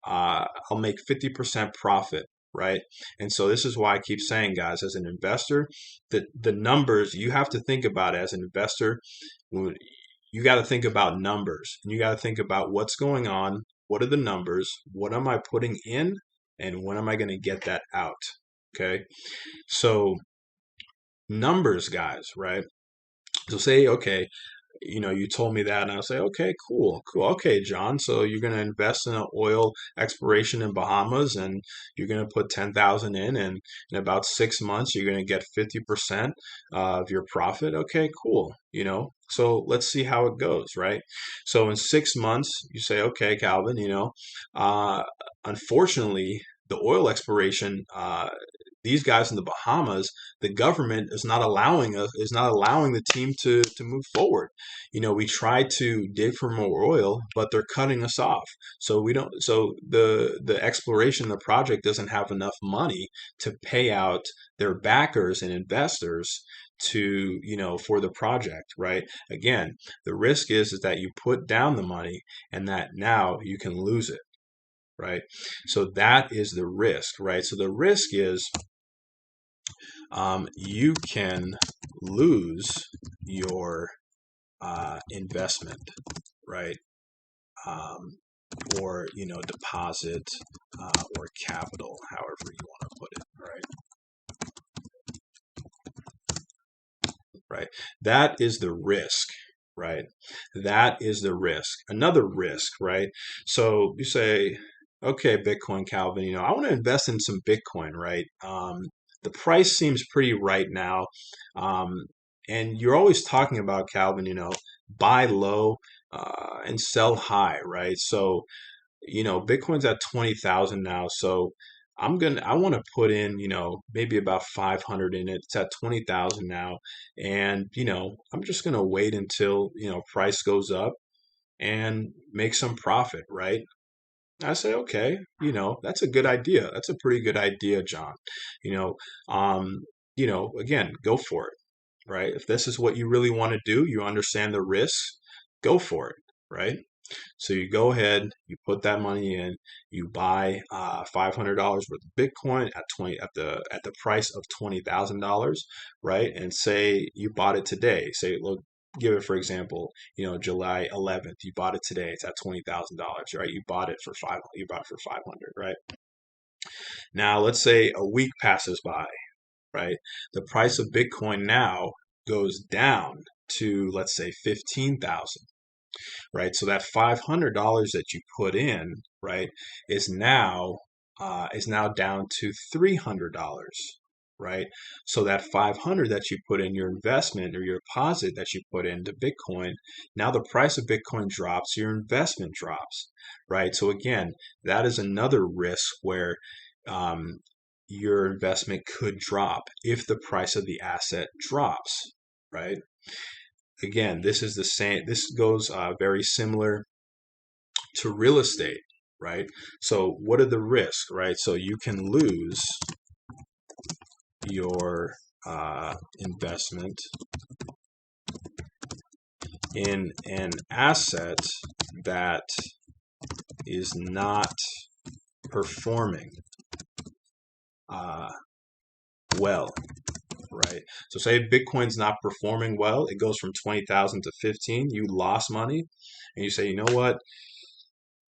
S1: I'll make 50% profit, right? And so this is why I keep saying, guys, as an investor, the numbers you have to think about as an investor, you got to think about numbers, and you got to think about what's going on. What are the numbers? What am I putting in? And when am I going to get that out? Okay. So numbers, guys, right? So say, okay, you told me that, and I'll say, okay, cool, cool. Okay, John, so you're going to invest in an oil exploration in Bahamas, and you're going to put 10,000 in, and in about 6 months, you're going to get 50% of your profit. Okay, cool. So let's see how it goes, right? So in 6 months, you say, okay, Calvin, uh, unfortunately, the oil exploration, these guys in the Bahamas, the government is not allowing the team to move forward. We tried to dig for more oil, but they're cutting us off. So we don't. So the exploration, the project doesn't have enough money to pay out their backers and investors to for the project, right? Again, the risk is that you put down the money and that now you can lose it, right? So that is the risk, right? So the risk is you can lose your investment, right? Um, or deposit, or capital, however you want to put it, right? That is the risk, right? That is the risk. Another risk, right? So you say, okay, Bitcoin Calvin, I want to invest in some Bitcoin, right? The price seems pretty right now. Um, and you're always talking about, Calvin, buy low and sell high, right? So Bitcoin's at 20,000 now. So I want to put in, maybe about 500 in it. It's at 20,000 now. And, I'm just going to wait until, price goes up and make some profit, right? I say, okay, that's a good idea. That's a pretty good idea, John. You know, um, again, go for it, right? If this is what you really want to do, you understand the risks, go for it, right? So you go ahead, you put that money in, you buy $500 worth of Bitcoin at the price of $20,000, right? And say you bought it today. Say, look, give it for example, July 11th. You bought it today. It's at $20,000, right? You bought it for 500, right? Now let's say a week passes by, right? The price of Bitcoin now goes down to, let's say, 15,000, right? So that $500 that you put in, right, is now down to $300, right? So that 500 that you put in your investment or your deposit that you put into Bitcoin, now the price of Bitcoin drops, your investment drops, right? So again, that is another risk where your investment could drop if the price of the asset drops, right? Again, this is the same. This goes very similar to real estate, right? So what are the risks, right? So you can lose your investment in an asset that is not performing well, right? So say Bitcoin's not performing well, it goes from 20,000 to 15, you lost money, and you say, you know what?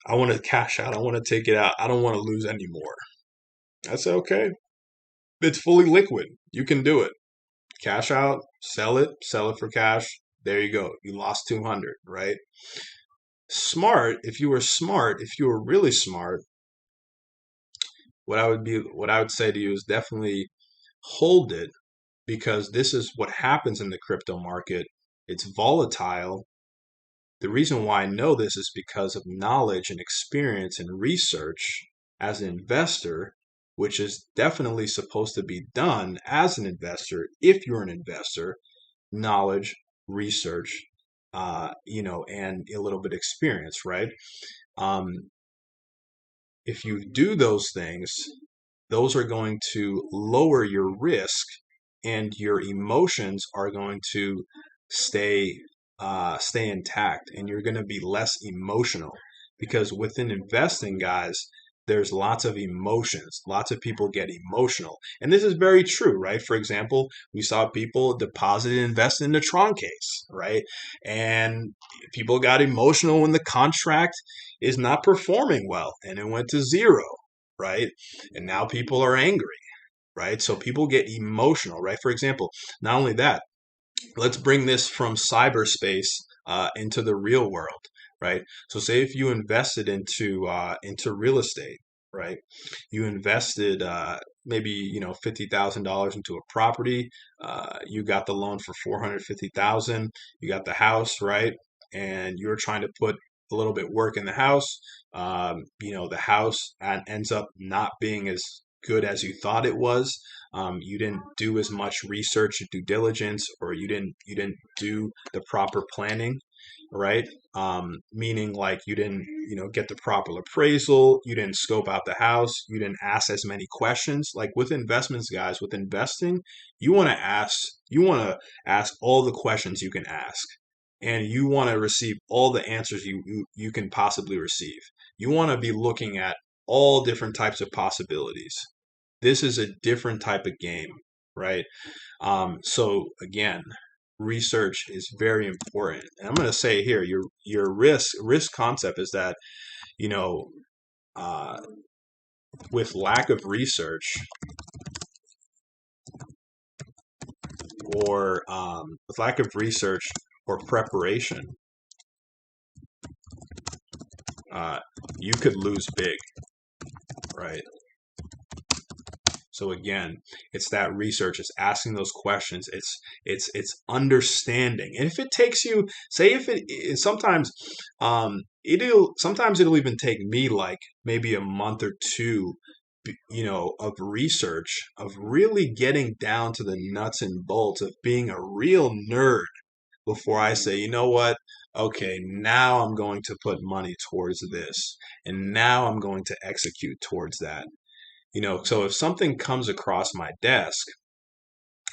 S1: I want to cash out. I want to take it out. I don't want to lose any more. I say, okay, it's fully liquid. You can do it. Cash out, sell it for cash. There you go. You lost 200, right? Smart, if you were really smart, what I would say to you is definitely hold it, because this is what happens in the crypto market. It's volatile. The reason why I know this is because of knowledge and experience and research as an investor, which is definitely supposed to be done as an investor if you're an investor. Knowledge, research, and a little bit of experience, right? Um, if you do those things, those are going to lower your risk, and your emotions are going to stay stay intact, and you're going to be less emotional, because within investing, guys, there's lots of emotions. Lots of people get emotional, and this is very true, right? For example, we saw people deposit and invest in the troncase, right? And people got emotional when the contract is not performing well and it went to zero, right? And now people are angry, right? So people get emotional, right? For example, not only that, let's bring this from cyberspace into the real world, right? So say if you invested into real estate, right? You invested maybe $50,000 into a property. You got the loan for 450,000. You got the house, right? And you're trying to put a little bit work in the house. The house ends up not being as good as you thought it was. You didn't do as much research or due diligence, or you didn't do the proper planning, right? Meaning like you didn't get the proper appraisal, you didn't scope out the house, you didn't ask as many questions. Like with investments, guys, with investing, you want to ask all the questions you can ask, and you want to receive all the answers you can possibly receive. You want to be looking at all different types of possibilities. This is a different type of game, right? So again, research is very important. And I'm going to say here, your risk concept is that you know uh, with lack of research, or preparation, uh, you could lose big, right? So again, it's that research, it's asking those questions, it's understanding. And if it takes you, say if it'll even take me like maybe a month or two, of research, of really getting down to the nuts and bolts of being a real nerd before I say, you know what? Okay, now I'm going to put money towards this, and now I'm going to execute towards that. So if something comes across my desk,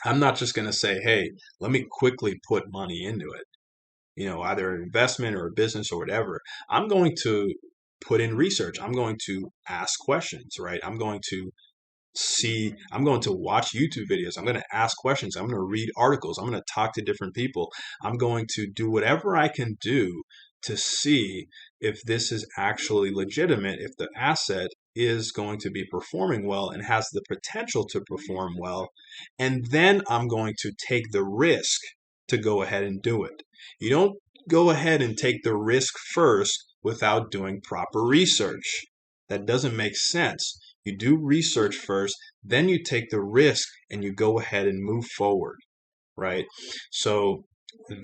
S1: I'm not just going to say, hey, let me quickly put money into it, either an investment or a business or whatever. I'm going to put in research. I'm going to ask questions, right? I'm going to watch YouTube videos. I'm going to ask questions. I'm going to read articles. I'm going to talk to different people. I'm going to do whatever I can do to see if this is actually legitimate, if the asset is going to be performing well and has the potential to perform well. And then I'm going to take the risk to go ahead and do it. You don't go ahead and take the risk first without doing proper research. That doesn't make sense. You do research first, then you take the risk and you go ahead and move forward, right? So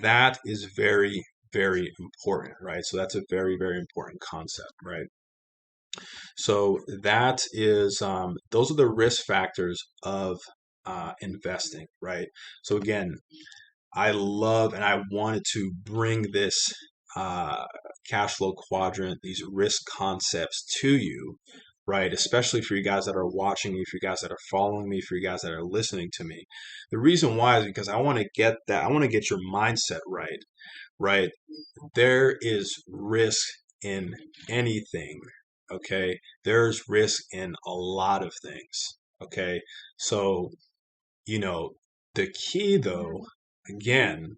S1: that is very, very important, right? So that's a very, very important concept, right? So that is, those are the risk factors of investing, right? So again, I love and I wanted to bring this cash flow quadrant, these risk concepts to you, right? Especially for you guys that are watching me, for you guys that are following me, for you guys that are listening to me. The reason why is because I want to get that, I want to get your mindset right, right? There is risk in anything, okay? There's risk in a lot of things, okay? So, you know, the key though, again,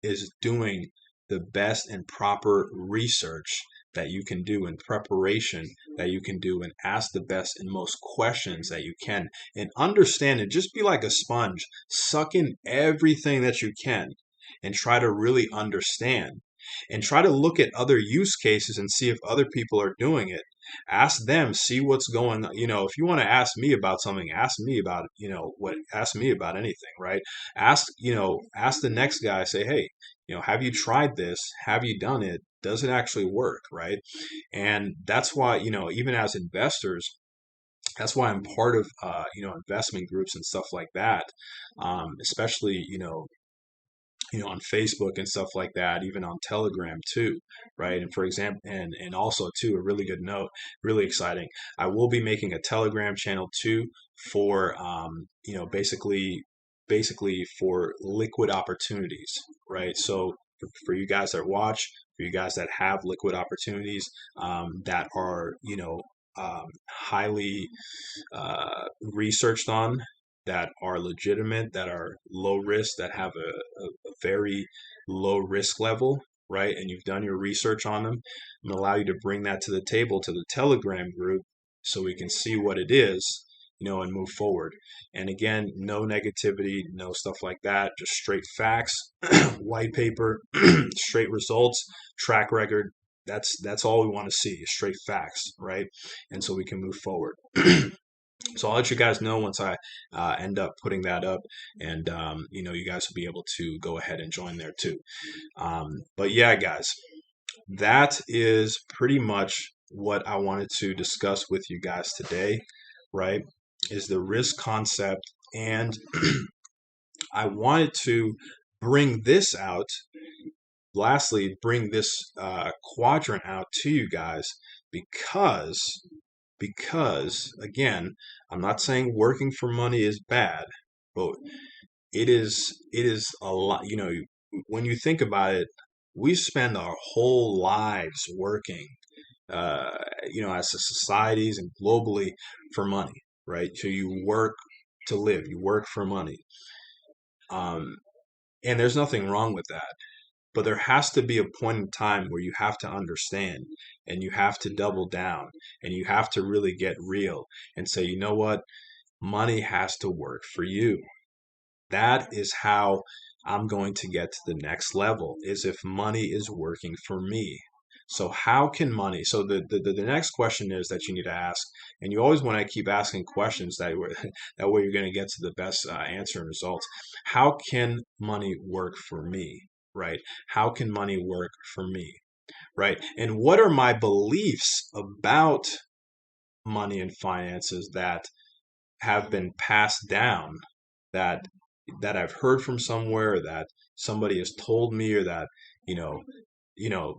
S1: is doing the best and proper research that you can do in preparation that you can do and ask the best and most questions that you can and understand and just be like a sponge, suck in everything that you can and try to really understand and try to look at other use cases and see if other people are doing it. Ask them, see what's going on. If you want to ask me about something, ask me about ask me about anything, right? Ask the next guy, say, hey, have you tried this? Have you done it? Does it actually work, right? And that's why, even as investors, that's why I'm part of, investment groups and stuff like that. Especially, on Facebook and stuff like that, even on Telegram too, right? And for example, and also too, a really good note, really exciting. I will be making a Telegram channel too for, basically for liquid opportunities, right? So for you guys that watch, for you guys that have liquid opportunities that are, highly researched on, that are legitimate, that are low risk, that have a very low risk level, right? And you've done your research on them. I'm gonna allow you to bring that to the table to the Telegram group so we can see what it is, and move forward. And again, no negativity, no stuff like that, just straight facts, white paper, straight results, track record. That's all we want to see is straight facts, right? And so we can move forward. So I'll let you guys know once I end up putting that up, and you guys will be able to go ahead and join there too. But yeah, guys, that is pretty much what I wanted to discuss with you guys today, right? Is the risk concept, and I wanted to bring this out. Lastly, bring this quadrant out to you guys because again, I'm not saying working for money is bad, but it is a lot. When you think about it, we spend our whole lives working, uh, as a societies and globally for money, right? So you work to live, you work for money, um, and there's nothing wrong with that. But there has to be a point in time where you have to understand and you have to double down and you have to really get real and say, you know what? Money has to work for you. That is how I'm going to get to the next level, is if money is working for me. So how can money? So the next question is that you need to ask, and you always want to keep asking questions that way you're going to get to the best answer and results. How can money work for me? Right? How can money work for me? Right? And what are my beliefs about money and finances that have been passed down, that I've heard from somewhere, that somebody has told me, or that you know you know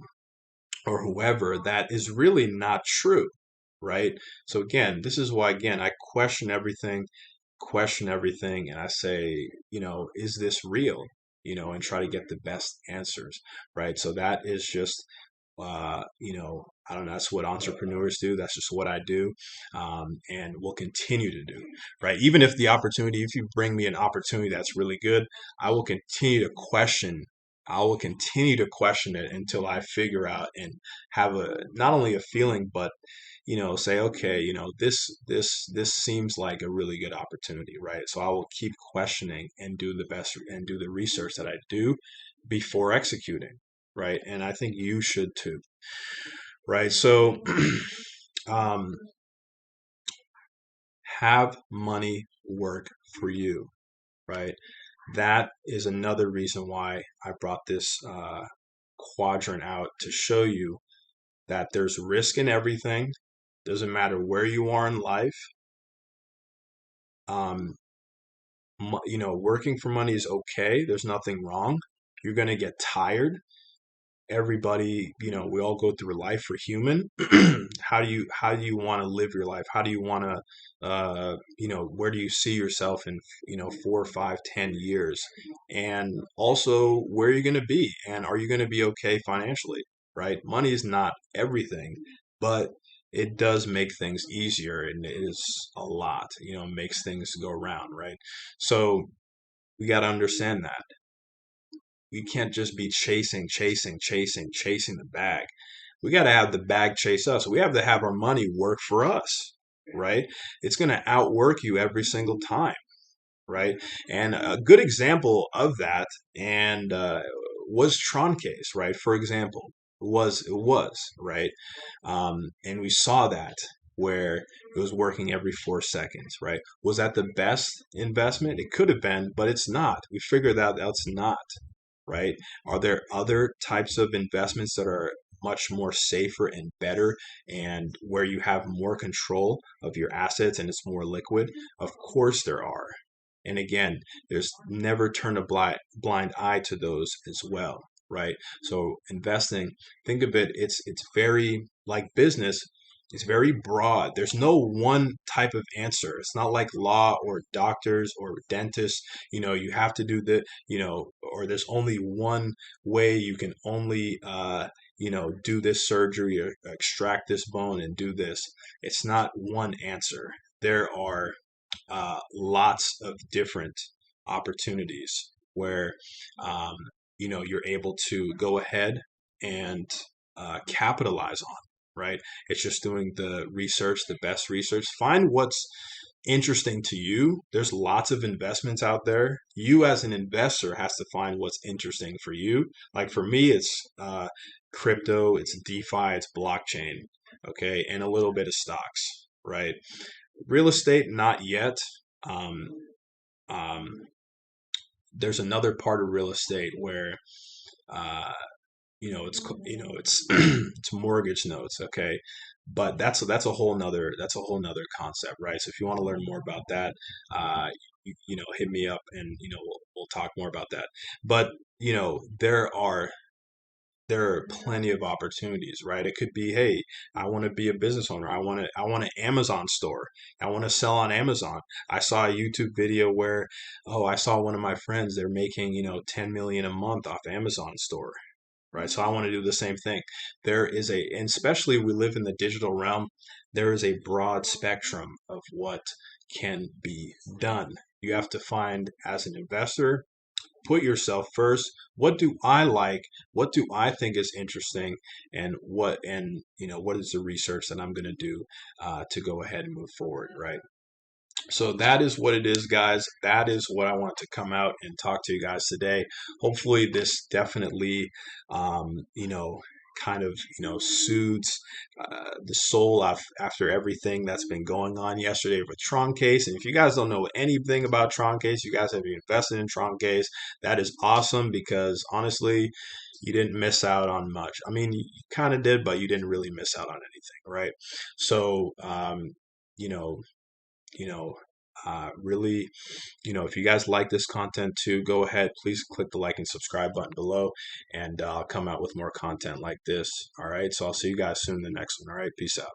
S1: or whoever, that is really not true, right? So again, this is why, again, I question everything, and I say, is this real? And try to get the best answers, right? So that is just, I don't know, that's what entrepreneurs do. That's just what I do, and will continue to do, right? Even if the opportunity, if you bring me an opportunity that's really good, I will continue to question. I will continue to question it until I figure out and have not only a feeling, but say, okay, this seems like a really good opportunity, right? So I will keep questioning and do the best and do the research that I do before executing, right? And I think you should too, right? So um, have money work for you, right? That is another reason why I brought this quadrant out, to show you that there's risk in everything. Doesn't matter where you are in life. Um, working for money is okay. There's nothing wrong. You're going to get tired. everybody, we all go through life. For human. How do you want to live your life? How do you want to, where do you see yourself in, 4, 5, 10 years? And also, where are you going to be? And are you going to be okay financially? Right? Money is not everything, but it does make things easier, and it is a lot, makes things go around, right? So we got to understand that we can't just be chasing the bag. We got to have the bag chase us. We have to have our money work for us, right? It's going to outwork you every single time, right? And a good example of that and was troncase, right? For example, it was right, and we saw that where it was working every 4 seconds, right? Was that the best investment? It could have been, but it's not. We figured out that's not, right? Are there other types of investments that are much more safer and better, and where you have more control of your assets and it's more liquid? Of course there are. And again, there's never turn a blind eye to those as well, right? So investing, think of it, it's very like business. It's very broad. There's no one type of answer. It's not like law or doctors or dentists. You have to do the, or there's only one way you can only, do this surgery or extract this bone and do this. It's not one answer. There are lots of different opportunities where you're able to go ahead and capitalize on, right? It's just doing the research, the best research. Find what's interesting to you. There's lots of investments out there. You as an investor has to find what's interesting for you. Like for me, it's crypto, it's DeFi, it's blockchain, okay, and a little bit of stocks, right? Real estate, not yet. Um, um, there's another part of real estate where, uh, it's it's mortgage notes, okay, but that's a whole nother concept, right? So if you want to learn more about that, hit me up, and we'll talk more about that. But there are plenty of opportunities, right? It could be, hey, I want to be a business owner. I want an Amazon store. I want to sell on Amazon. I saw a YouTube video where, oh, I saw one of my friends, they're making, 10 million a month off Amazon store, right? So I want to do the same thing. And especially we live in the digital realm, there is a broad spectrum of what can be done. You have to find, as an investor, put yourself first. What do I like? What do I think is interesting? And what is the research that I'm going to do to go ahead and move forward, right? So that is what it is, guys. That is what I want to come out and talk to you guys today. Hopefully, this definitely, kind of, soothes the soul after everything that's been going on yesterday with troncase. And if you guys don't know anything about troncase, you guys have invested in troncase, that is awesome, because honestly, you didn't miss out on much. I mean, you kind of did, but you didn't really miss out on anything, right? So, you know, really, if you guys like this content too, go ahead, please click the like and subscribe button below, and I'll come out with more content like this. All right. So I'll see you guys soon in the next one. All right. Peace out.